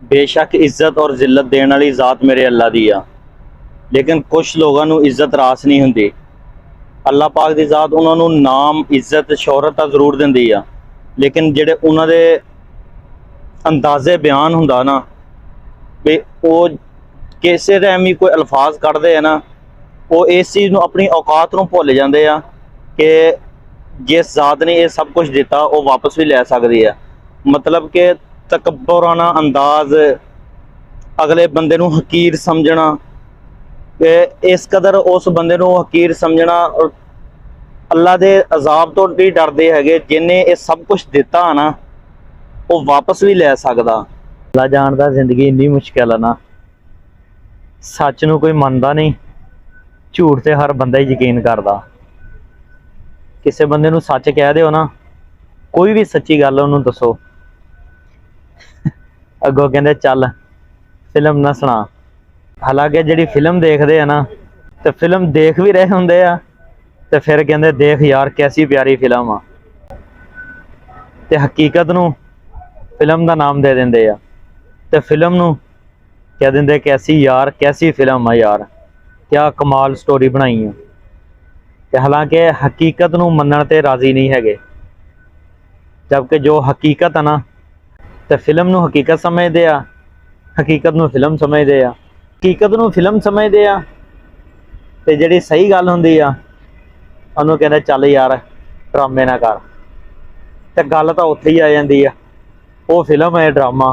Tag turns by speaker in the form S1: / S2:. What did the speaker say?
S1: बेशक इज्जत और जिल्लत देने वाली ज़ात मेरे अल्लाह दी आ, लेकिन कुछ लोगों ਨੂੰ इज्जत रास नहीं ਹੁੰਦੀ। अल्लाह पाक ਦੀ ज़ात ਉਹਨਾਂ ਨੂੰ ਨਾਮ ਇੱਜ਼ਤ ਸ਼ੋਹਰਤ ਤਾਂ ਜ਼ਰੂਰ ਦਿੰਦੀ ਆ, ਲੇਕਿਨ ਜਿਹੜੇ ਉਹਨਾਂ ਦੇ ਅੰਦਾਜ਼ੇ ਬਿਆਨ ਹੁੰਦਾ ਨਾ ਵੀ ਉਹ ਕਿਸੇ ਟਾਈਮ ਹੀ ਕੋਈ ਅਲਫਾਜ਼ ਕੱਢਦੇ ਆ ਨਾ, ਉਹ ਇਸ ਚੀਜ਼ ਨੂੰ ਆਪਣੀ ਔਕਾਤ ਨੂੰ ਭੁੱਲ ਜਾਂਦੇ ਆ ਕਿ ਜਿਸ ਜ਼ਾਤ ਨੇ ਇਹ ਸਭ ਕੁਝ ਦਿੱਤਾ ਉਹ ਵਾਪਸ ਵੀ ਲੈ ਸਕਦੀ ਆ। मतलब कि तकब्बुराना अंदाज, अगले बंदे नूं हकीर समझना, इस कदर उस बंदे नूं हकीर समझना, और अल्लाह दे अजाब तो नहीं डरदे हैगे जिन्हें ये सब कुछ दिता ना वो वापस भी लै सकदा। अल्लाह जानदा जिंदगी इन्नी मुश्किल है ना, सच नूं कोई मनदा नहीं, झूठ ते हर बंदा ही यकीन करदा। किसी बंदे नूं सच कह दिओ ना, कोई भी सच्ची गल उन्होंने दसो, अगों कहते चल फिल्म ना सुना। हालांकि जी फिल्म देखते हैं ना तो फिल्म देख भी रहे होंगे आ, तो फिर कहते देख यार कैसी प्यारी फिल्म आ, तो हकीकत नूं फिल्म का नाम दे देंगे आ, तो फिल्म नूं कह देंगे कैसी यार कैसी फिल्म आ यार, क्या कमाल स्टोरी बनाई है। तो हालांकि हकीकत नूं मनण ते राजी नहीं है, जबकि जो हकीकत है ना तो फिल्म नूं हकीकत समझते आ, हकीकत नूं फिल्म समझते आ, हकीकत नूं फिल्म समझते आ, ते जिहड़ी सही गल हुंदी आ उहनूं कहंदे चल यार ड्रामे ना कर, ते गल तां उत्थे ही आ जांदी आ, वो फिल्म है ड्रामा।